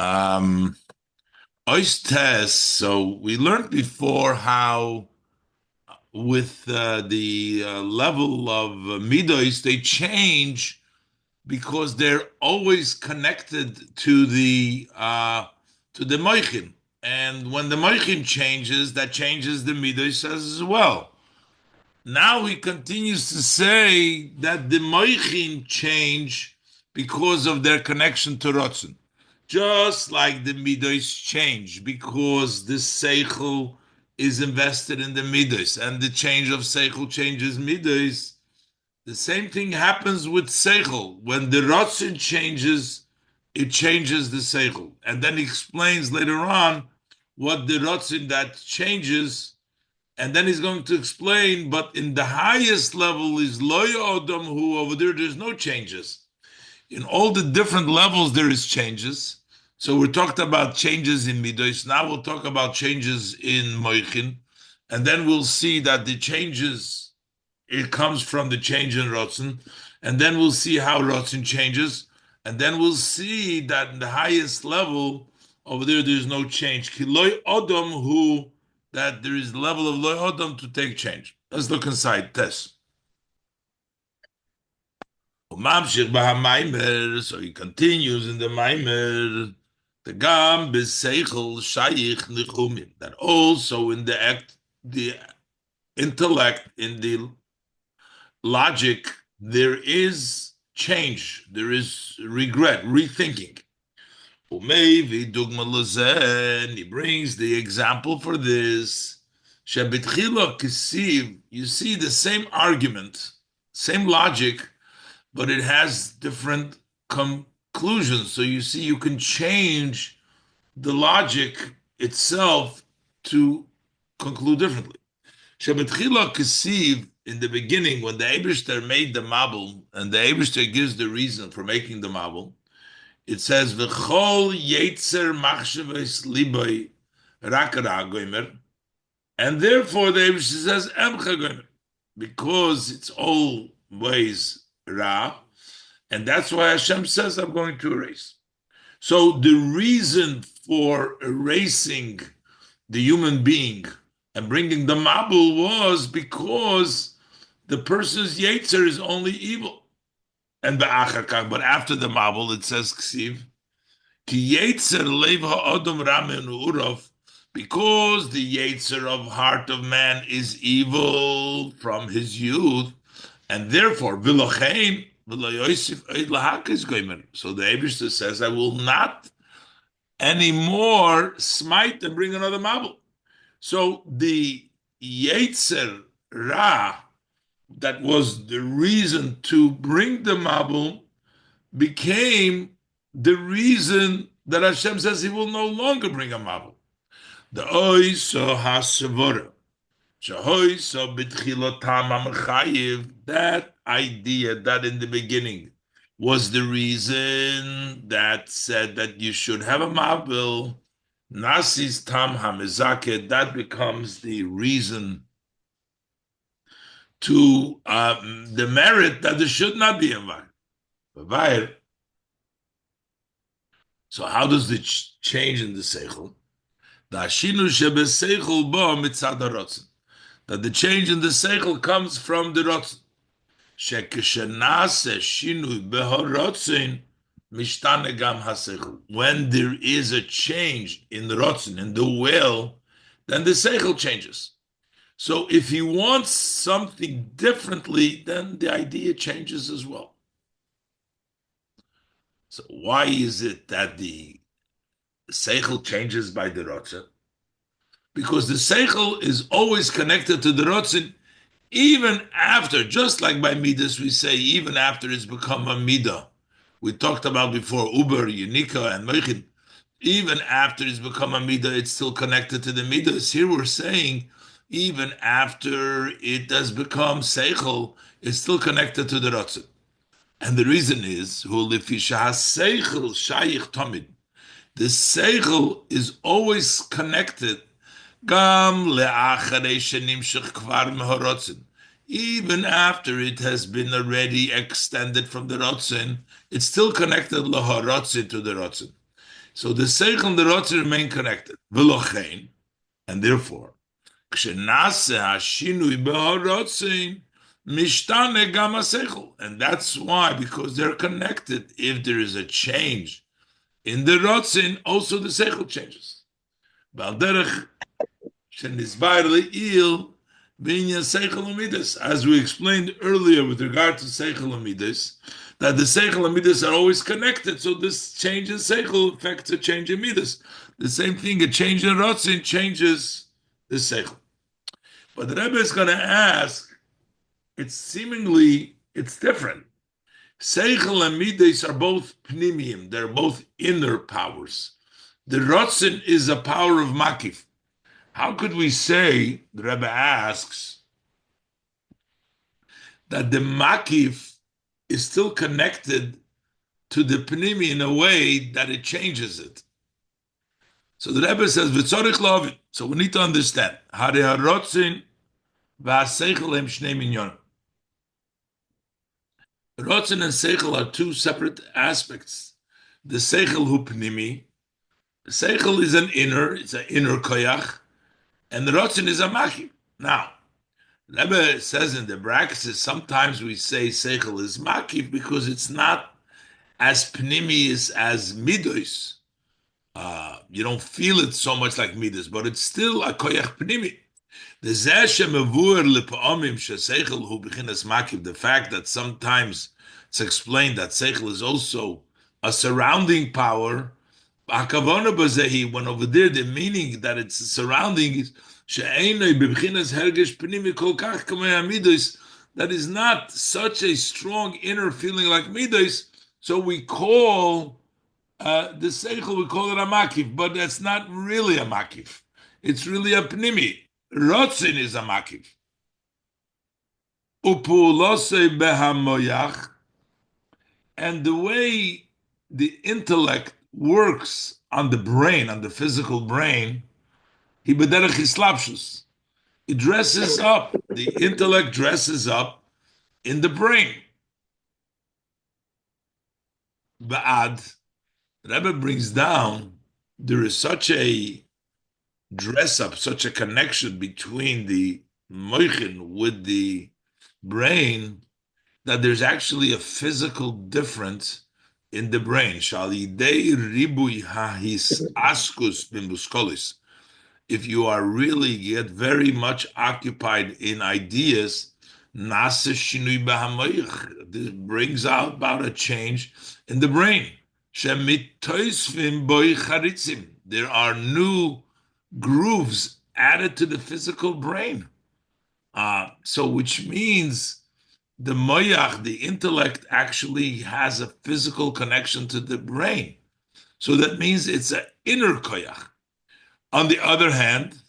Um, Ois test. So we learned before how with the level of midos they change because they're always connected to the moichin, and when the moichin changes, that changes the midos as well. Now he continues to say that the moichin change because of their connection to rotzen. Just like the midos change because the seichel is invested in the midos, and the change of seichel changes midos. The same thing happens with seichel. When the rotzen changes, it changes the seichel. And then he explains later on what the rotzen that changes, and then he's going to explain, but in the highest level is loya odom, who over there's no changes. In all the different levels, there is changes. So we talked about changes in midos. Now we'll talk about changes in moichin, and then we'll see that the changes, it comes from the change in rotzen, and then we'll see how rotzen changes, and then we'll see that in the highest level over there's no change. Ki loy odom, who that there is level of loy odom to take change. Let's look inside. Test. So he continues in the Maimer, the Gam Beseichel Shayich Nichumim, that also in the act, the intellect, in the logic, there is change, there is regret, rethinking. Maybe Dugma Lazen, he brings the example for this. Shebitchila Kisiv, you see the same argument, same logic, but it has different conclusions. So you see, you can change the logic itself to conclude differently. Shebetchila Kesiv, in the beginning, when the Eibishter made the Mabul, and the Eibishter gives the reason for making the Mabul, it says, V'chol yetzer machshavos liboy rak ra gomer, and therefore the Eibishter says, Emcha gomer, because it's always Ra, and that's why Hashem says, I'm going to erase. So the reason for erasing the human being and bringing the Mabul was because the person's Yetzer is only evil. And but after the Mabul, it says, Ksiv, Ki Yetzer lev ha'odom ramen u'urov, because the Yetzer of heart of man is evil from his youth, and therefore, so the Eibishter says, I will not anymore smite and bring another Mabul. So the Yetzer Ra, that was the reason to bring the Mabul, became the reason that Hashem says he will no longer bring a Mabul. The Oiso HaSavora. That idea that in the beginning was the reason that said that you should have a mabel, nasis tam hamizake, that becomes the reason to the merit that there should not be a mabel. So how does it change in the seichel? The ashinu shebeseichel bo mitzad harotzen, that the change in the seichel comes from the rotzen. When there is a change in the rotzen, in the will, then the seichel changes. So if he wants something differently, then the idea changes as well. So why is it that the seichel changes by the rotzen? Because the seichel is always connected to the rotzen, even after, just like by midas, we say even after it's become a midah. We talked about before uber, unika, and meichin. Even after it's become a midah, it's still connected to the midas. Here we're saying even after it has become seichel, it's still connected to the rotzen. And the reason is hu lefisha seichel shayich tamid. The seichel is always connected. Gam le'acharei shenimshach kvar meharotzen. Even after it has been already extended from the rotzen, it's still connected leharotzen to the rotzen. So the seichel and the rotzen remain connected. V'lochein, and therefore, כשנעשה השינוי בהרוtzen, mishtane gam haseichel. And that's why, because they're connected, if there is a change in the rotzen, also the seichel changes. Balderech shenizbar le'il b'inyan seichel u'midas. As we explained earlier with regard to seichel u'midas, that the seichel and midas are always connected. So this change in seichel affects a change in midas. The same thing, a change in rotzin changes the seichel. But the Rebbe is going to ask, it's different. Seichel and midas are both pnimium. They're both inner powers. The rotzin is a power of makif. How could we say, the Rebbe asks, that the makif is still connected to the pnimi in a way that it changes it? So the Rebbe says, "V'tzorich lovin." So we need to understand. Hare harotzin v'aseichel hem shnei minyonim. Rotzin and seichel are two separate aspects. The seichel hu pnimi. The seichel is it's an inner koyach, and the rotzin is a makif. Now, Rebbe says in the brackets, sometimes we say seichel is makif because it's not as pnimi as midos. You don't feel it so much like midas, but it's still a koyach pnimi. The fact that sometimes it's explained that seichel is also a surrounding power. When over there the meaning that it's a surrounding is that is not such a strong inner feeling like midas. So we call the seichel, we call it a makif, but that's not really a makif. It's really a pnimi. Rotzin is a makif. Upulose behamoyach, and the way the intellect works on the brain, on the physical brain, he bederech hislapshus. It dresses up. The intellect dresses up in the brain. Ba'ad, the Rebbe brings down, there is such a dress up, such a connection between the moichin with the brain, that there's actually a physical difference in the brain. Shalidei ribui hahis askus bimbuskolis. If you are really get very much occupied in ideas, nasa shinui b'hamoich. This brings about a change in the brain. Shemitoisvim boi charitzim. There are new grooves added to the physical brain. So which means the moyach, the intellect, actually has a physical connection to the brain. So that means it's an inner koyach. On the other hand,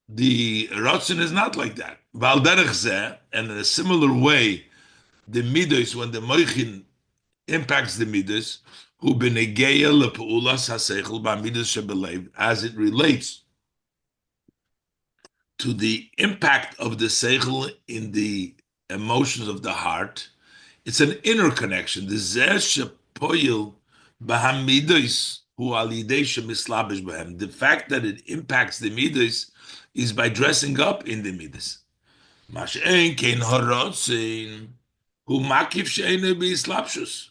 the rotzin is not like that. Val derech zeh, and in a similar way, the midos, when the moichin impacts the midos, hu benegeya lepuulas haseichel ba'midos shebelev, as it relates to the impact of the seichel in the emotions of the heart. It's an inner connection. The zeh shepoyil b'hamidos hu alidei shemislabish b'hem. The fact that it impacts the midos is by dressing up in the midos. Mashen kein harotzin hu makif she'enei b'islapshus.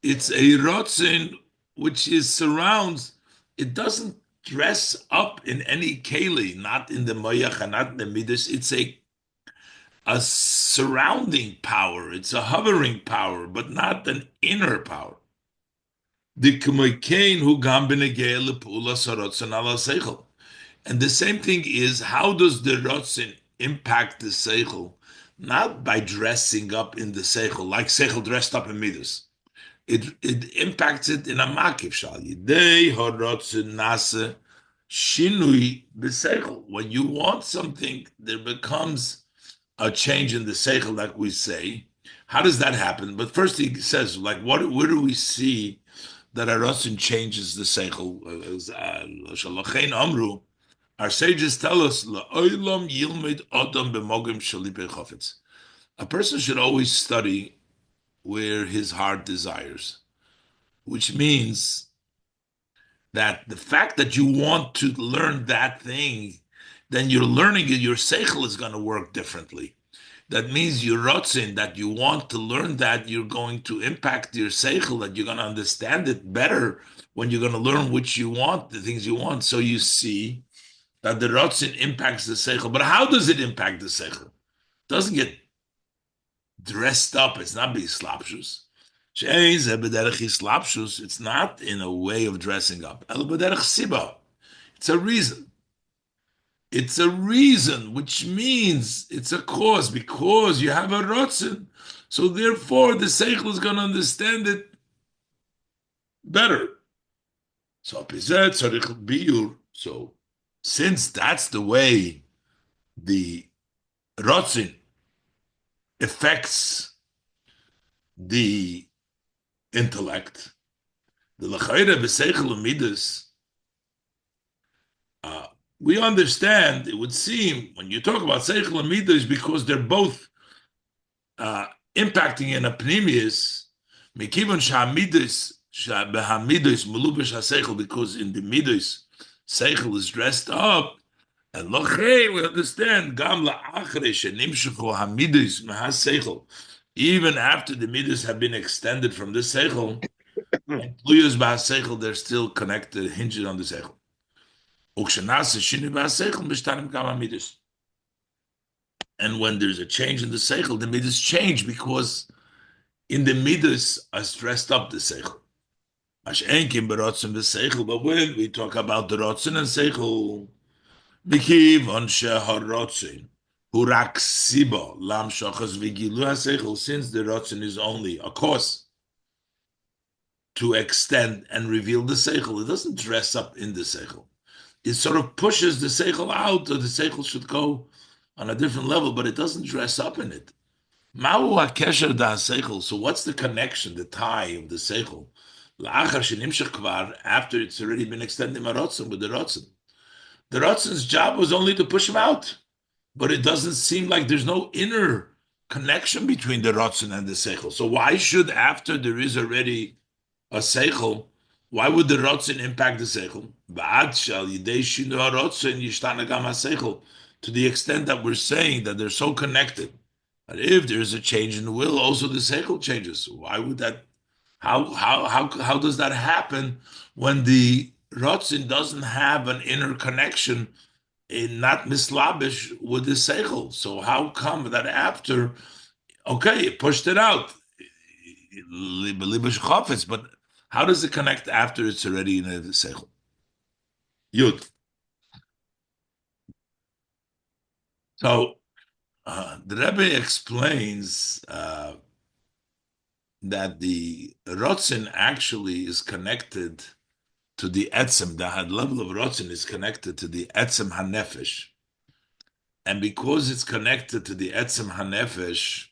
It's a rotzin which is surrounds. It doesn't dress up in any keli, not in the moyach and not in the midas. It's a surrounding power. It's a hovering power, but not an inner power. The k'moikein hu gam b'negei lepulas harotzin ala seichel. And the same thing is, how does the rotzin impact the seichel? Not by dressing up in the seichel, like seichel dressed up in midas. It impacts it in a makif shal yidei harotzin nase shinui b'seichel. When you want something, there becomes a change in the seichel, like we say. How does that happen? But first he says, like, where do we see that harotzin changes the seichel? Shalachein amru. Our sages tell us, la'olam yilmed adam b'mogim shalipei chofetz. A person should always study where his heart desires. which means that the fact that you want to learn that thing, then you're learning it, your seichel is going to work differently. That means your rotzin, that you want to learn that, you're going to impact your seichel, that you're going to understand it better when you're going to learn which you want, the things you want. So you see that the rotzin impacts the seichel. But how does it impact the seichel? It doesn't get dressed up. It's not bislapshus. It's not in a way of dressing up. It's a reason. It's a reason, which means it's a cause, because you have a rotzen. So therefore, the seichel is going to understand it better. So so since that's the way the rotzen affects the intellect, the lechayre b'seichel midas, we understand. It would seem when you talk about seichel and midas, because they're both impacting in a pneumius, mikivon shamidas behamidas melubesh haseichel, because in the midas seichel is dressed up. And lochei, we understand gam la'achre shenimshechu hamidas mehaseichel, even after the midas have been extended from this seichel, and tluyos b'haseichel, they're still connected, hinged on the seichel. Ukshanase shinu b'haseichel mishtanim gam hamidas. And when there's a change in the seichel, the midas change, because in the midas are dressed up the seichel. But when we talk about the rotzen and seichel, bikiv on sheharotzen, hurak siba lam shachas vigilu haseichel, since the rotzen is only a cause to extend and reveal the seichel, it doesn't dress up in the seichel. It sort of pushes the seichel out, or the seichel should go on a different level, but it doesn't dress up in it. Ma'u hakesher da seichel. So what's the connection, the tie of the seichel? La'achar shenimshach kvar, after it's already been extended marotzen with the rotzen. The rotzen's job was only to push him out, but it doesn't seem like there's no inner connection between the rotzen and the seichel. So why should, after there is already a seichel, why would the rotzen impact the seichel? Ba'ad shal yidei shinu harotzen yishtana gam haseichel, to the extent that we're saying that they're so connected. But if there's a change in the will, also the seichel changes. Why would that? How does that happen when the rotzin doesn't have an inner connection, in not mislabish with the seichel? So how come that after, okay, it pushed it out, but how does it connect after it's already in the seichel? Yud. So the Rebbe explains that the rotzen actually is connected to the etzem. The level of rotzen is connected to the etzem hanefesh, and because it's connected to the etzem hanefesh,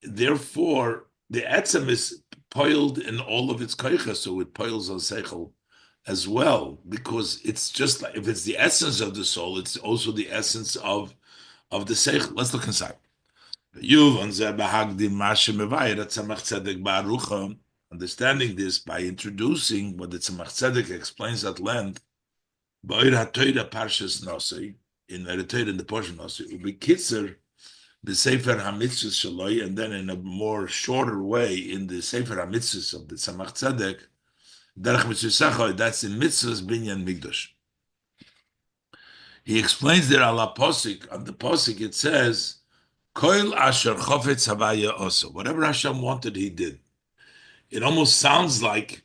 therefore the etzem is poiled in all of its koiches, so it poils on seichel as well, because it's just like, if it's the essence of the soul, it's also the essence of the seichel. Let's look inside. Understanding this by introducing what the Tzemach Tzedek explains at length, in the portion Nosei, be kitzer the Sefer HaMitzvos Shaloi, and then in a more shorter way in the Sefer HaMitzvos of the Tzemach Tzedek, Derech Mitzvah, that's in Mitzvahs Binyan Migdosh. He explains there ala posik. On the posik it says, Koil asher chofetz havaya also. Whatever Hashem wanted, He did. It almost sounds like,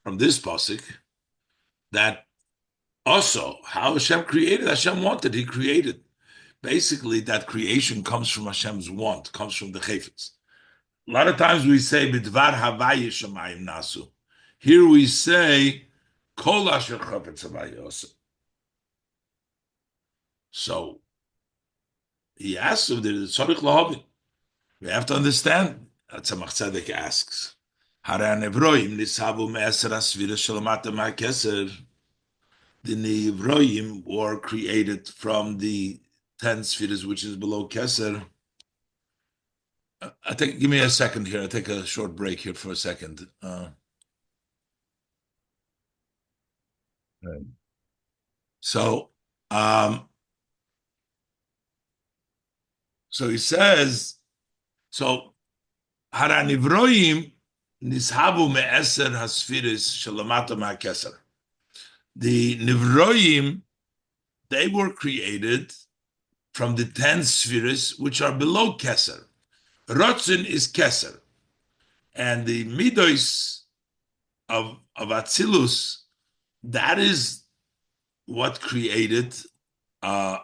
from this posik, that also how Hashem created, Hashem wanted, He created. Basically, that creation comes from Hashem's want, comes from the chayfetz. A lot of times we say bidvar havaya shamayim nasu. Here we say kol asher chofetz havaya also. So he asks if there is tzarich lahavin. We have to understand. Tzemach Tzedek asks, Haran Evroim nishavu me'eser asvira shalamata ma'keser. The Nevroim were created from the 10 spheres which is below Keser. I think. Give me a second here. I'll take a short break here for a second. Right. So, um, so he says. So Haranivroim nishabu me'eser hasfiris shalamata ma'keser. The Nivroim, they were created from the 10 spheres which are below Keser. Rotzin is Keser. And the Midos of Atzilus, that is what created all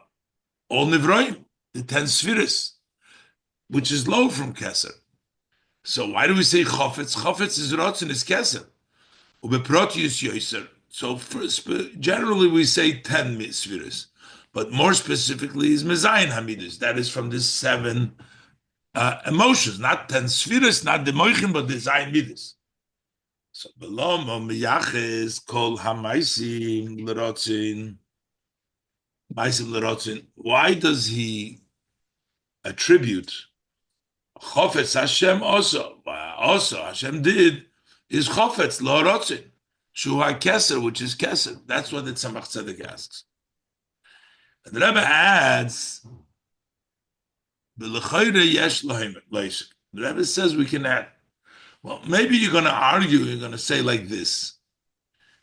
Nivroim, the 10 spheres, which is low from Keser. So why do we say Chofetz? Chofetz is Rotzin, is Keser. Ubeprotius Yoiser. So generally we say 10 spheres, but more specifically is Mezayin Hamidus. That is from the 7 emotions, not 10 spheres, not the Moichin, but the Zayin Midus. So Belomo Miyaches Kol Hamaisim Lerotzin. Maisim Lerotzin. Why does he attribute Chofetz Hashem also? Also, Hashem did is Chofetz Lerotzin. Shuha Keser, which is Keser. That's what the Tzemach Tzedek asks. And the Rebbe adds, the Rebbe says we can add. Well, maybe you're going to argue, you're going to say like this.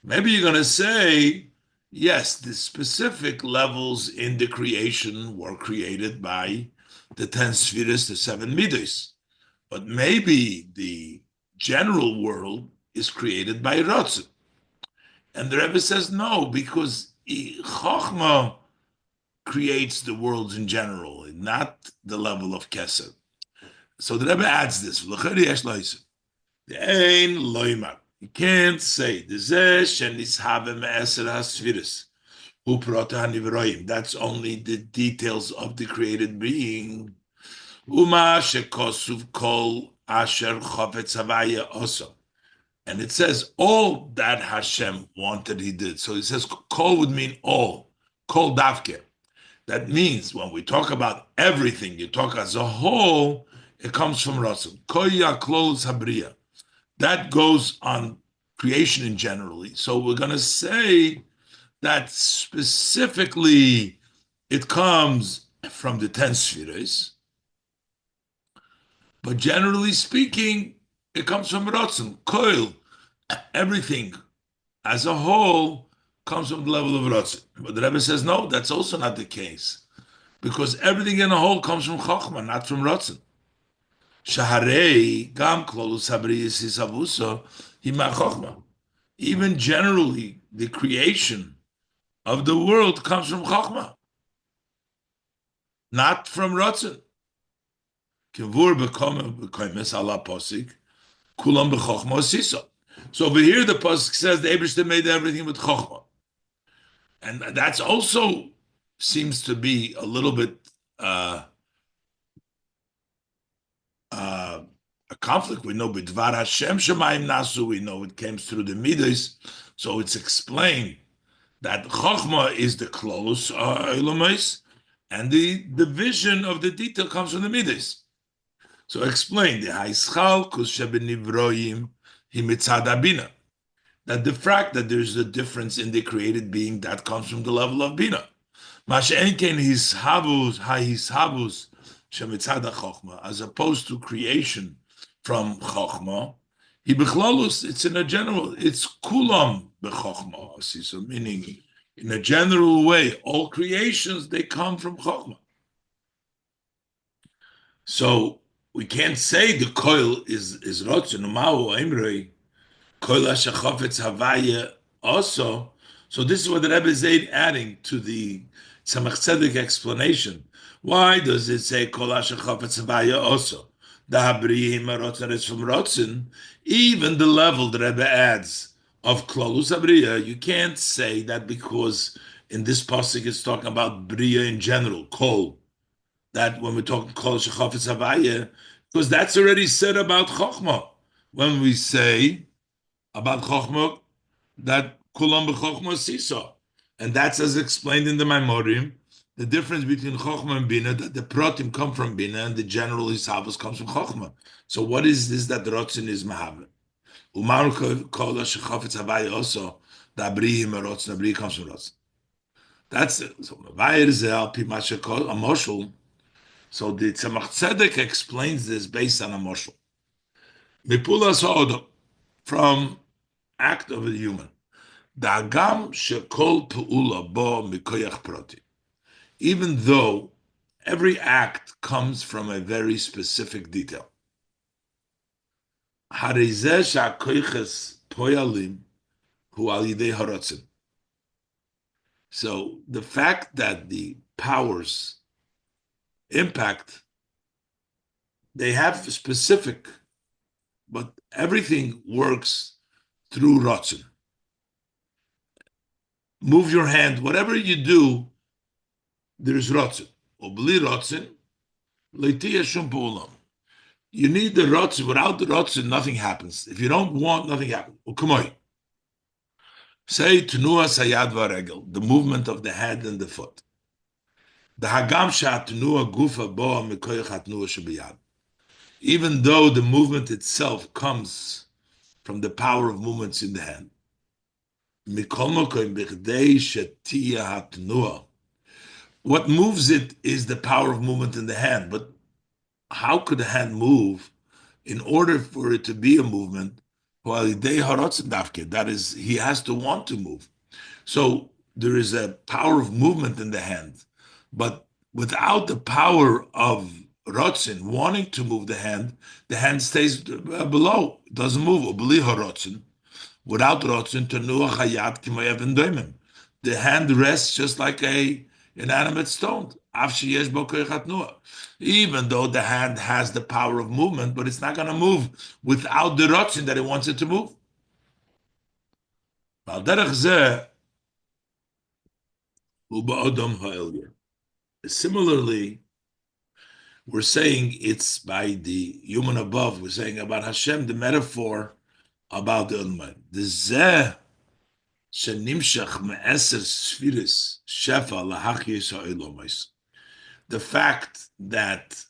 Maybe you're going to say, yes, the specific levels in the creation were created by the 10 spheres, the 7 midos. But maybe the general world is created by Ratzon. And the Rebbe says no, because Chochmah creates the worlds in general, not the level of Kesed. So the Rebbe adds this. You can't say that's only the details of the created being. And it says all that Hashem wanted, he did. So it says kol would mean all, kol davke. That means when we talk about everything, you talk as a whole, it comes from Rasul. Koya klos habriya. That goes on creation in generally. So we're going to say that specifically it comes from the 10 spheres. But generally speaking, it comes from Ratzon. Koil, everything as a whole comes from the level of Ratzon. But the Rebbe says, no, that's also not the case. Because everything in a whole comes from Chochmah, not from Ratzon. Shaharei, Gam Klolus Habriyas Isavuso, Hima Chochmah. Even generally, the creation of the world comes from Chochmah, not from Ratzon. Kivur b'komes ala posik, kulam b'chochma sisa. So over here, the posik says the Eibishter made everything with chochma, and that's also seems to be a little bit a conflict. We know b'dvar Hashem shemayim nasu. We know it came through the midas, so it's explained that chochma is the close elamais, and the vision of the detail comes from the midas. So explain the Haischalkus Shebenivroim Himitzad that the fact that there's a difference in the created being that comes from the level of Bina. Mashenken Hishabus Hahishabus Shemitzad Chochma, as opposed to creation from Chochma, Hibichlolus, it's in a general, it's Kulam Bechochma, so meaning in a general way, all creations they come from Chochma. So we can't say the koil is rotzen. Umau emrei koil hashachofetz havaya also. So this is what the Rebbe is adding to the Tzemach Tzedek explanation. Why does it say kol hashachofetz havaya also? The habriyim rotzen is from rotzen. Even the level the Rebbe adds of klolus habriya, you can't say that because in this pasuk it's talking about briya in general, kol. That when we're talking kol shechafetz havaya, because that's already said about chokhmah. When we say about chokhmah that kulam b'chokhmah sisa, and that's as explained in the Maimorim the difference between Chokhmah and Bina, that the Pratim come from Bina and the general Hisavos comes from Chokhmah. So what is this that the Rotzin is Mahav? Umar called us Shechafetz Havai also, the Abrihim Rotzin, Abrih comes from Rotzin. That's it. So Mavayir Zel, Pimasha called a Moshul. So the Tzemach Tzedek explains this based on a Moshul. Mipula Sa'odom, from act of a human. Da'agam shekol pe'ula bo mikoyach proti. Even though every act comes from a very specific detail. Harizeh sha'koyches poyalim hu al yidei harotzin. So the fact that the powers impact, they have specific, but everything works through rotzin. Move your hand, whatever you do, there's rotzin. Obli rotzin, leitiyah shum pu'ulam. You need the rotzin. Without the rotzin, nothing happens. If you don't want, nothing happens. U'kamoi. Say tenua sayad varegel, the movement of the head and the foot. The hagam tenua gufa boa mikoyach hatnua shebiyad. Even though the movement itself comes from the power of movements in the hand. What moves it is the power of movement in the hand. But how could the hand move in order for it to be a movement? That is, he has to want to move. So there is a power of movement in the hand. But without the power of rotzin, wanting to move the hand stays below, doesn't move. Without rotzin, the hand rests just like a inanimate stone. Even though the hand has the power of movement, but it's not going to move without the rotzin that it wants it to move. Similarly, we're saying it's by the human above. We're saying about Hashem, the metaphor about the Ulma. The Zeh shenimshach me'eser sfiris shefa lahachis ha'ilomais. The fact that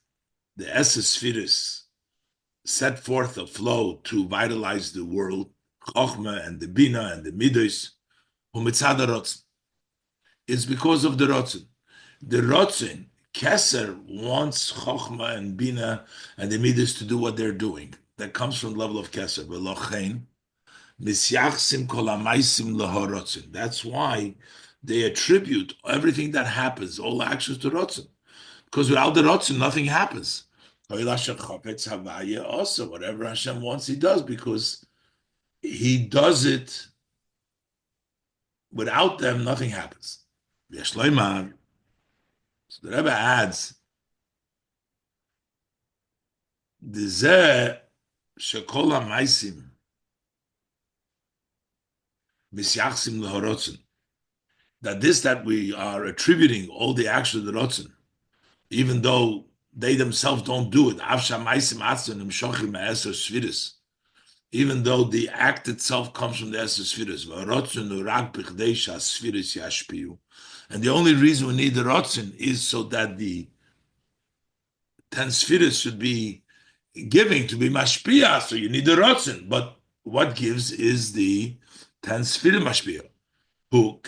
the Eser Sfiris set forth a flow to vitalize the world, Chochmah and the Bina and the Midos, u'mitzad rotzin, is because of the rotzin. The rotzin, Keser wants Chochmah and Bina and the Midas to do what they're doing. That comes from the level of Keser. That's why they attribute everything that happens, all actions, to rotzin. Because without the rotzin, nothing happens. Also, whatever Hashem wants, He does, because He does it. Without them, nothing happens. So the Rebbe adds, that this that we are attributing all the actions to the rotzin, even though they themselves don't do it, even though the act itself comes from the Eser Sfiris. And the only reason we need the rotzin is so that the 10 Sfiris should be giving, to be mashpia, so you need the rotzin. But what gives is the 10 Sfiris mashpia. Who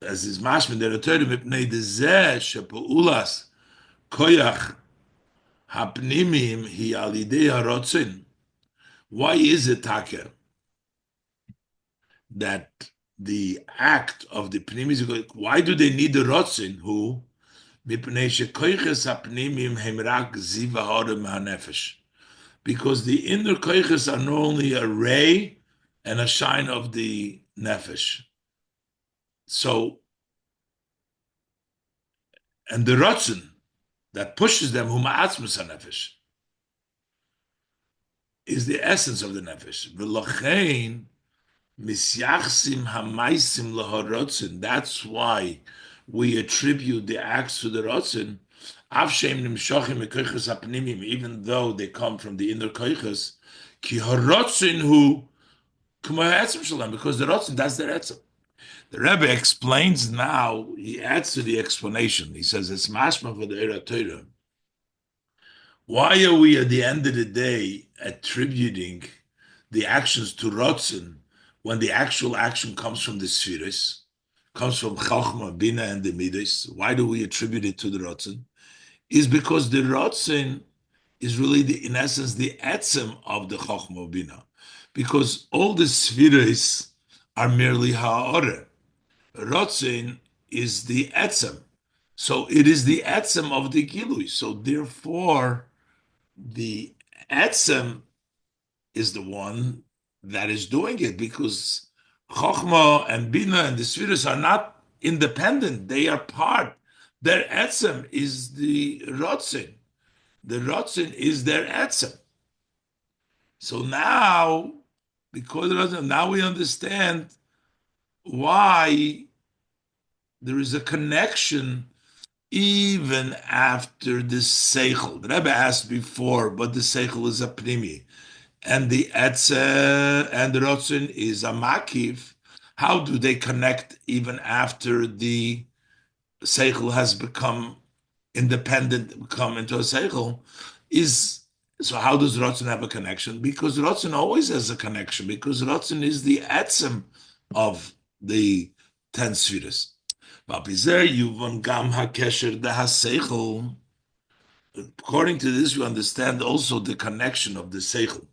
as is mashmin der Torah mipnei dezeh shepaulas koyach hapnimim hi al yidei harotzin. Why is it, Taka, that the act of the pnimis, why do they need the rotzin? Who mipnei shekoyches hapnimim hem rak ziva harem hanefesh. Because the inner koyches are not only a ray and a shine of the nefesh. So, and the rotzin that pushes them, huma atzmus hanefesh, is the essence of the nefesh. V'lochein misyachsim hamaisim lahorotzin. That's why we attribute the acts to the rotzin. Avshem nimshachim mekoyches hapnimim, even though they come from the inner koyches. Ki harotzin hu Because the Ratzon, that's their etzem. The Rebbe explains now, he adds to the explanation. He says, it's mashma for the Eira Torah. Why are we at the end of the day attributing the actions to Ratzon when the actual action comes from the Spheres, comes from Chachma, Bina, and the Midas? Why do we attribute it to the Ratzon? Is because the Ratzon is really, in essence, the etzem of the Chachma Bina. Because all the Spheres are merely Ha'oreh. Ratzon is the etzem. So it is the etzem of the Gilui. So therefore, the etzem is the one that is doing it, because Chokhmah and Bina and the Spheres are not independent. They are part. Their etzem is the Ratzon. The Ratzon is their etzem. So now, because now we understand why there is a connection even after the seichel. The Rebbe asked before, but the seichel is a primi, and the etzeh and the rotzin is a makiv. How do they connect even after the seichel has become independent, become into a seichel? So how does rotzin have a connection? Because rotzin always has a connection, because rotzin is the etzem of the 10 spheres. According to this, we understand also the connection of the seichel.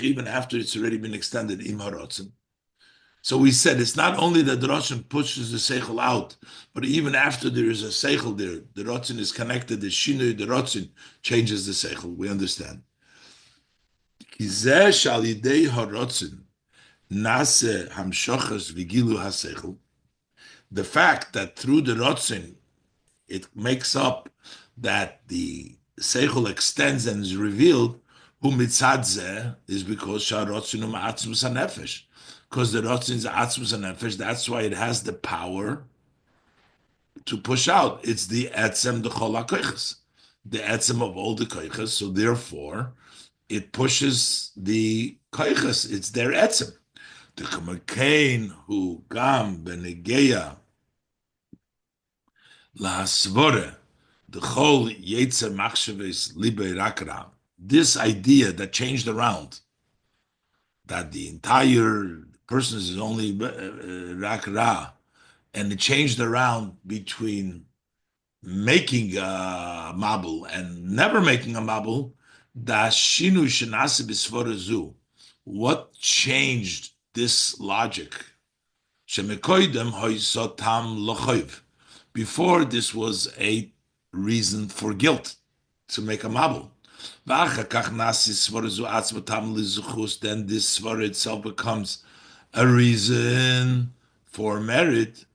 Even after it's already been extended, im harotzen. So we said it's not only that the rotzen pushes the seichel out, but even after there is a seichel there, the rotzen is connected. The shinui, the rotzen changes the seichel. We understand. The fact that through the rotzen, it makes up that the seichel extends and is revealed, is because because the rotzen is atzmus nefesh. That's why it has the power to push out. It's the etzem the chol hakoiches, the etzem of all the koiches. So therefore, it pushes the koiches. It's their etzem. The kamakein hu gam benegeya lahasvore the chol yetzer machshaves libe rakra. This idea that changed around, that the entire person is only rakra, and it changed around between making a mabul and never making a mabul. What changed this logic? Before, this was a reason for guilt to make a mabul. Then this svara itself becomes a reason for merit.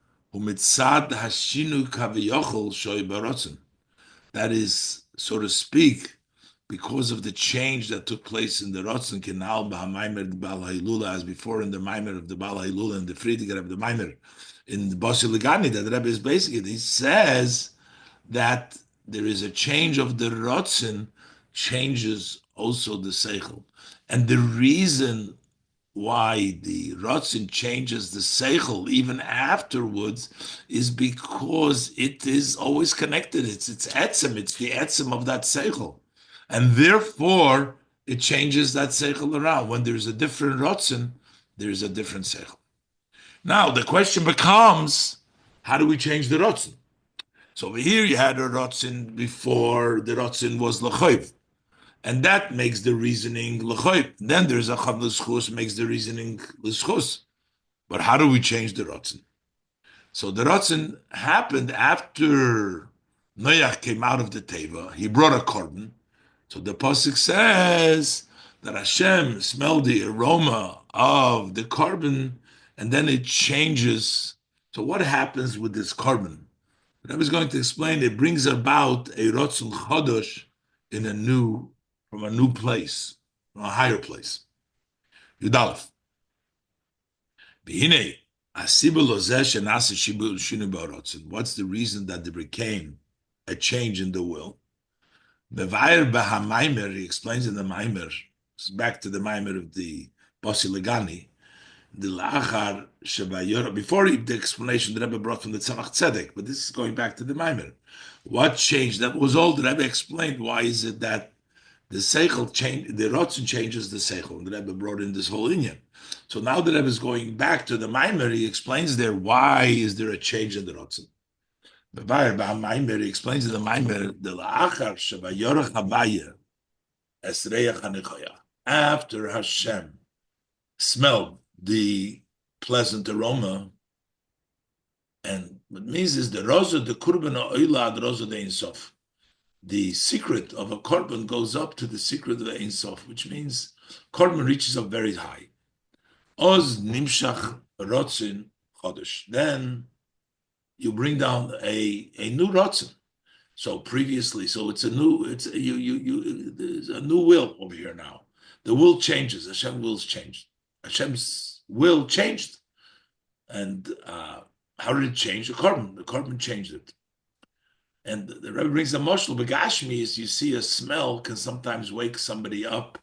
That is, so to speak, because of the change that took place in the Rotzen Kinal B'Hamaimer Bal Hailula, as before in the Maimer of the Bal Hailula and the Friediger of the Maimer in the Basi Ligani, that the Rebbe is basically, he says that there is a change of the Rotzen, changes also the Seichel. And the reason why the Ratzin changes the Seichel even afterwards is because it is always connected. It's etzem, it's the etzem of that Seichel. And therefore, it changes that Seichel around. When there's a different Ratzin, there's a different Seichel. Now, the question becomes, how do we change the Ratzin? So over here, you had a Ratzin before the Ratzin was L'choiv. And that makes the reasoning l'choip. Then there's a chav l'schus, makes the reasoning l'schus. But how do we change the rotzen? So the rotzen happened after Noach came out of the teva. He brought a korban. So the pasuk says that Hashem smelled the aroma of the korban, and then it changes. So what happens with this korban? What I was going to explain, it brings about a rotzen chodosh from a new place, from a higher place. Yudalef. What's the reason that there became a change in the will? He explains in the Maimer, back to the Maimer of the Basilegani. The Lachar Shebayora. Before the explanation the Rebbe brought from the Tzemach Tzedek, but this is going back to the Maimer. What changed? That was all the Rebbe explained. Why is it that the Seichel change, the Rotzen changes the Seichel? And the Rebbe brought in this whole Inyan. So now the Rebbe is going back to the Maimer. He explains there why is there a change in the Rotzen. The Maimer, he explains in the Maimer the Lachar Shebayora Chavaya Esreya Chanechoya. After Hashem smelled the pleasant aroma, and what it means is the rosa, the kurban oila, the rosa de insof. The secret of a korban goes up to the secret of the insof, which means korban reaches up very high. Oz nimshach rotzin chodesh. Then you bring down a new rotzin. So previously, so it's a new, there's a new will over here now. The will changes. Hashem will's changed. Hashem's will changed. And how did it change? The korban changed it. And the Rebbe brings a moshel begashmi is you see a smell can sometimes wake somebody up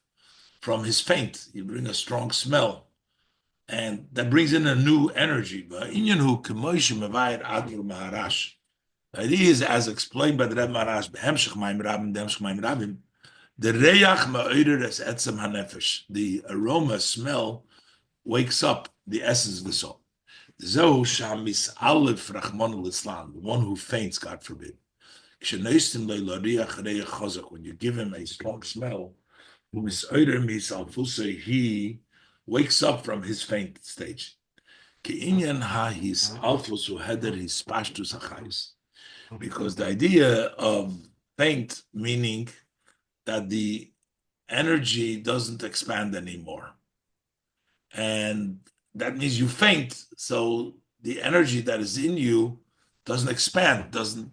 from his faint. You bring a strong smell, and that brings in a new energy. The idea is, as explained by the Rebbe Maharash, the reyach ma'orer es etzem hanefesh. The aroma, smell, wakes up the essence of the soul. The one who faints, God forbid. When you give him a strong smell, he wakes up from his faint stage. Because the idea of faint meaning that the energy doesn't expand anymore. And that means you faint, so the energy that is in you doesn't expand, doesn't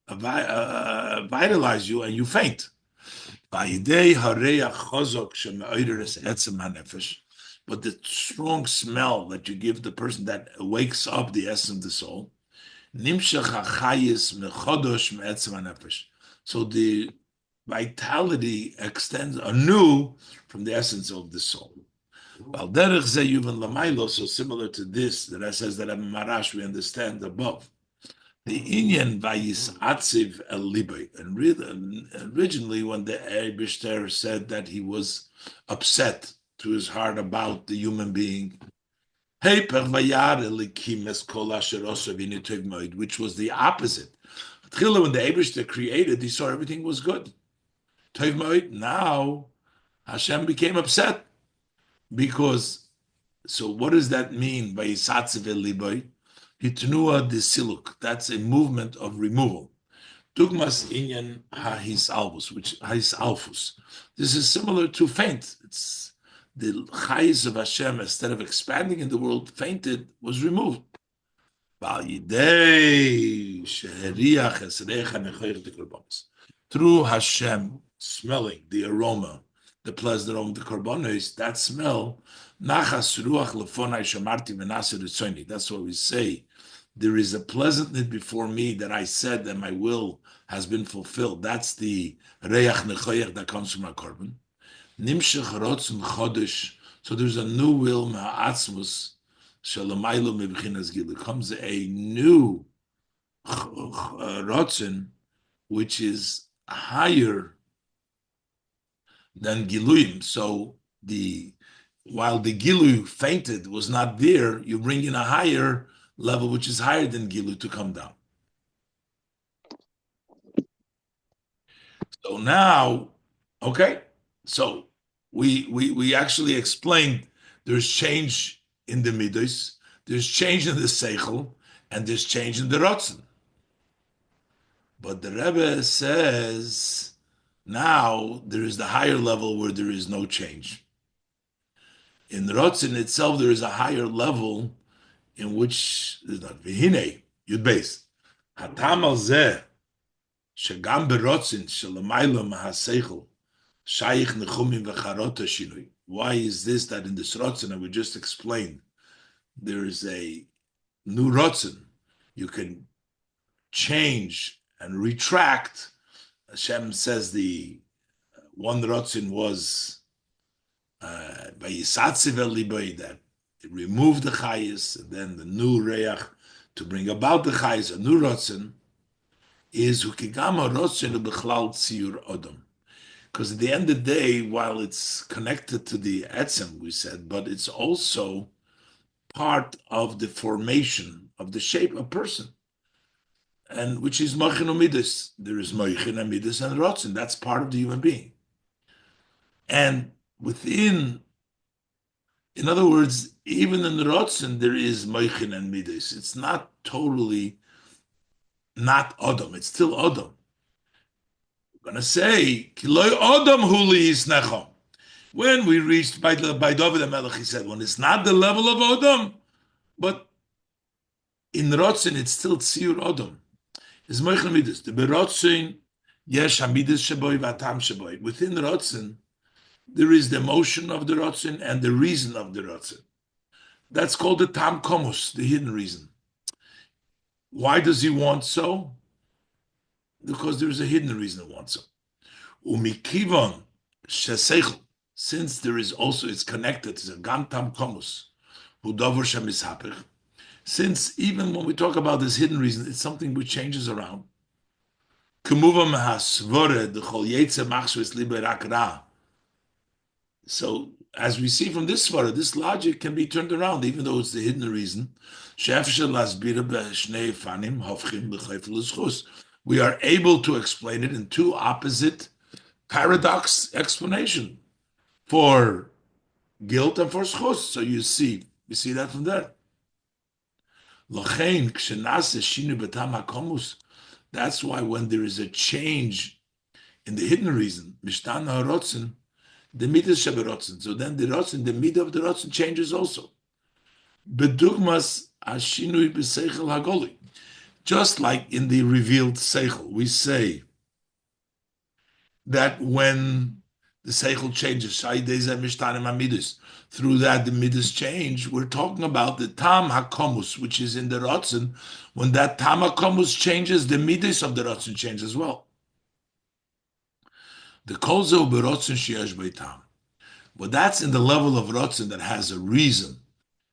vitalize you, and you faint. But the strong smell that you give the person that wakes up the essence of the soul, so the vitality extends anew from the essence of the soul. So similar to this, that I says that I'm Marash, we understand above. The Inyan Vayis Atziv El Libay. And originally, when the Eibishter said that he was upset to his heart about the human being, which was the opposite. When the Eibishter created, he saw everything was good. Now, Hashem became upset. Because, so what does that mean by Yisatziv El Libay? Hitnua de siluk. That's a movement of removal. Dugmas inyan ha'his alvus, which ha'his alfus. This is similar to faint. It's the chayis of Hashem, instead of expanding in the world, fainted, was removed. Through Hashem smelling the aroma, the pleasant aroma of the korbanos, that smell, nachas ruach lefonai shamarti v'naseh ritzoni. That's what we say. There is a pleasantness before me that I said that my will has been fulfilled. That's the reach nechoyach that comes from our korban. Nimshech rotzon chodesh. So there's a new will ma'atzmus shalamaylo mebchinas gilu. Comes a new rotzon, which is higher than giluyim. So while the gilu fainted was not there, you bring in a higher level, which is higher than gilu, to come down. So now, okay, so we actually explained there's change in the midos, there's change in the seichel, and there's change in the rotzen. But the Rebbe says now there is the higher level where there is no change. In the rotzen itself, there is a higher level in which there's not v'hinei yud beis hatam al zeh shegam berotzen shelamayla mahaseichel shayich nechumim v'charota shinui. Why is this that in this rotzen, and we just explained, there is a new rotzen, you can change and retract. Hashem says the one rotzen was by Yisatziv Liboy, that remove the chayis, and then the new reach to bring about the chayis, a new rotzen, is hukigama rotzen ubechlal tziyur odom. Because at the end of the day, while it's connected to the etzem, we said, but it's also part of the formation of the shape of a person, and which is moichin umidus. There is moichin umidus and rotzen. That's part of the human being. And within, in other words, even in the rotzen, there is moichin and midus. It's not totally not odom. It's still odom. We're going to say, kiloi odom huli isnechom. When we reached by David HaMelech, he said, when it's not the level of odom, but in rotzen, it's still tziyur odom. It's moichin midus. The berotzen, yesh hamidus sheboy v'atam sheboy. Within rotzen, there is the emotion of the rotzen and the reason of the rotzen. That's called the tam komus, the hidden reason. Why does he want so? Because there is a hidden reason he wants so. Umikivon sheseichel, since there is also, it's connected to the gam tam komus, hudover shemishapich. Since even when we talk about this hidden reason, it's something which changes around. Kemuvam hasvore dechol yetze machshves libe rak ra. So, as we see from this svara, this logic can be turned around, even though it's the hidden reason. We are able to explain it in two opposite paradox explanation for guilt and for schus. So you see that from there. That's why when there is a change in the hidden reason, the midas sheberotzen. So then the rotzen, the mid of the rotzen changes also. Bedugmas ashinui b'seichel hagoli. Just like in the revealed seichel, we say that when the seichel changes, through that the midas change, we're talking about the tam hakomus, which is in the rotzen. When that tam hakomus changes, the midas of the rotzen change as well. The kolzo berotzen sheyesh beitam. But that's in the level of rotzen that has a reason.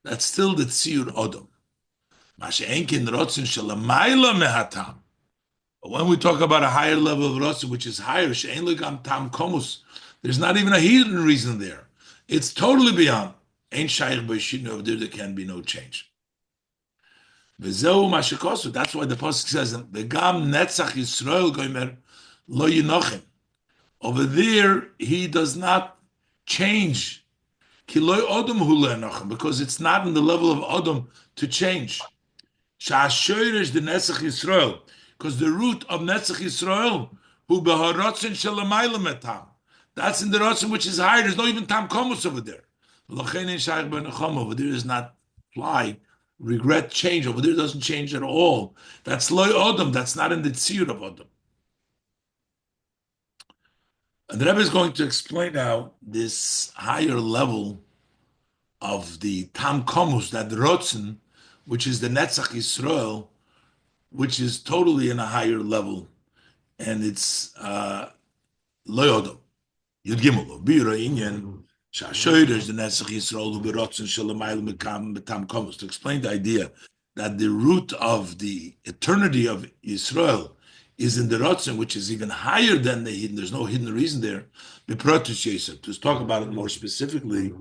That's still the tziyur odom. Masha'enkin rotzen shelamayla mehatam. But when we talk about a higher level of rotzen, which is higher, she'en legam tam komus, there's not even a hidden reason there. It's totally beyond. Ein shayich b'shinu, there can be no change. V'zeu mashikosu. That's why the pasuk says, "V'gam netzach Yisrael goymer lo yinochim." Over there, he does not change. Kiloi odom hu le'enochem, because it's not in the level of odom to change. Sha'ashoyresh the netzach Yisrael, because the root of netzach Yisrael, hu beharotzen shelamaylam etam. That's in the rotzen which is higher. There's no even tam komus over there. Over there is not fly, regret, change. Over there doesn't change at all. That's loy odom. That's not in the tziyur of odom. And the Rebbe is going to explain now this higher level of the tam komus, that rotzen, which is the netzach Yisrael, which is totally in a higher level, and it's loy odom. Yud Gimel, Bira Inyan, Shashoyresh, the Netzach Yisrael, who berotzen shalamayl mekam betam komus, to explain the idea that the root of the eternity of Yisrael is in the rotzen, which is even higher than the hidden. There's no hidden reason there. Beprotus Yesef, to talk about it more specifically,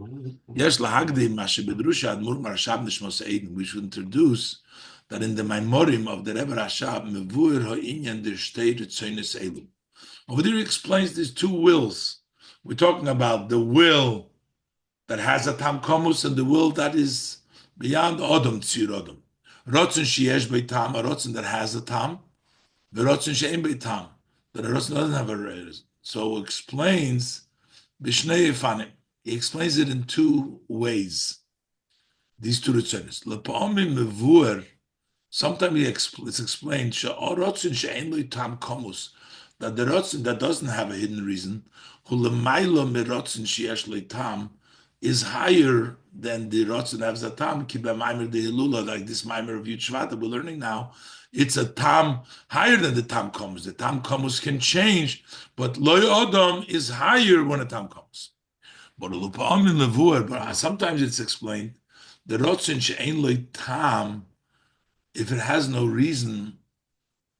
Yesh lahagdim mashe bedrusha admur marashab nishmos eiden. We should introduce that in the Maimorim of the Rebbe Rashab, mevuir ha'inyan der shtei ritzoynes elu. Over there he explains these two wills. We're talking about the will that has a tam komus and the will that is beyond odom tzir odom. Rotzen sheyesh beitam, a rotzen that has a tam. The rotzen she'en beitam, that a rotzen doesn't have a reis. So explains b'shnei yifanim. He explains it in two ways. These two ritzonos. L'pa'omim mevuer. Sometimes it's explained she'orotzen she'en beitam komus, that the rotzen that doesn't have a hidden reason, is higher than the rotzen that has a tam, like this Maimer of Yud that we're learning now. It's a tam higher than the tam comes. The tam comes can change, but loy odom is higher when a tam comes. But sometimes it's explained the rotzen she'ein lo tam, if it has no reason,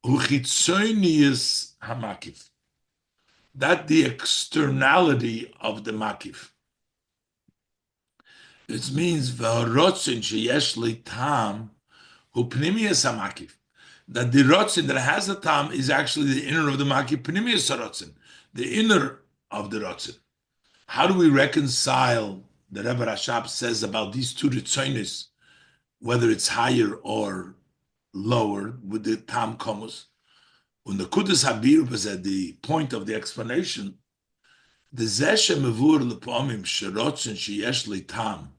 uchitzonius hamakif, that the externality of the makif. It means v'rotzen sheyesh lo tam hu pnimius hamakif, that the rotzen that has a tam is actually the inner of the makif, pnimius harotzen, the inner of the rotzen. How do we reconcile the Rebbe Rashab says about these two ritzonis, whether it's higher or lower with the tam komus? When the Kudus Habir was at the point of the explanation, the Zeshe Mevur Lepomim Sherotzen Sheyesh Tam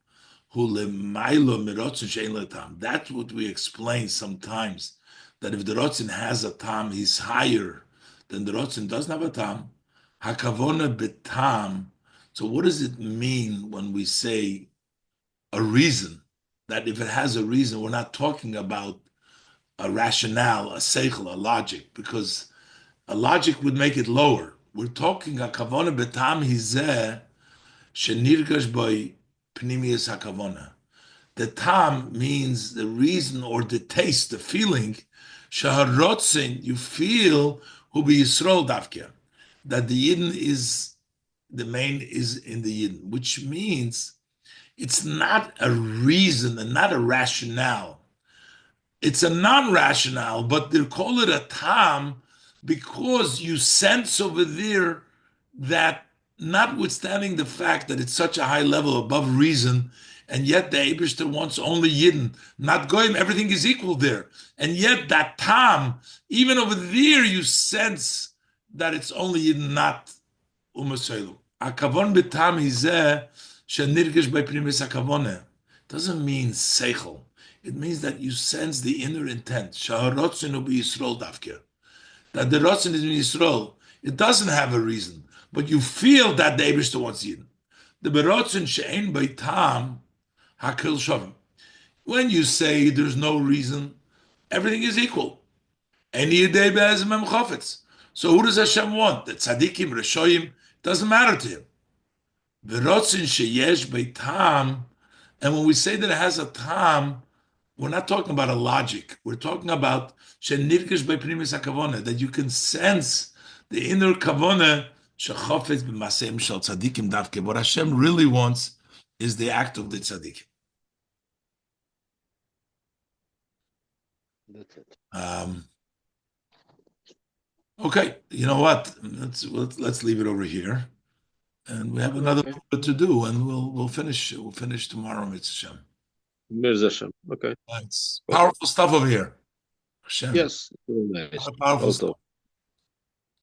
Hu Lemailo Mirotzen Shein Tam. That's what we explain sometimes, that if the Rotzen has a tam, he's higher than the Rotzen doesn't have a tam. Hakavona betam. So what does it mean when we say a reason? That if it has a reason, we're not talking about a rationale, a seichel, a logic, because a logic would make it lower. We're talking a kavona betam hizeh shenirgash by pnimius hakavona. The tam means the reason or the taste, the feeling. Shaharotzin, you feel hu be Yisrael davkia, that the yidden is the main is in the yidden, which means it's not a reason and not a rationale. It's a non-rationale, but they call it a tam because you sense over there that, notwithstanding the fact that it's such a high level above reason, and yet the Eibishter wants only Yidden, not Goyim, everything is equal there. And yet that tam, even over there, you sense that it's only Yidden, not Umaselu. Akavon betam hizeh shenirgish by primis akavone. Doesn't mean seichel. It means that you sense the inner intent. Shaharotzen ubi Yisrael davke. That the rotzen is in Yisrael. It doesn't have a reason, but you feel that the Eibishter wants Yidden. The berotzen she'ein by tam hakil shavim. When you say there's no reason, everything is equal. Any day be'ezem chofetz. So who does Hashem want? The tzaddikim, reshoyim, doesn't matter to him. V'rotzin sheyesh beitam, and when we say that it has a tam, we're not talking about a logic. We're talking about shenirgish b'primis hakavona, that you can sense the inner kavona shechofetz b'maseim shel tzaddikim davke. What Hashem really wants is the act of the tzaddikim. That's it. Okay, you know what? Let's leave it over here, and we have another bit to do, and we'll finish. We'll finish tomorrow, Mitzvah. Mirza Hashem. Okay. It's powerful stuff over here. Hashem. Yes. Very nice. Powerful Also. stuff.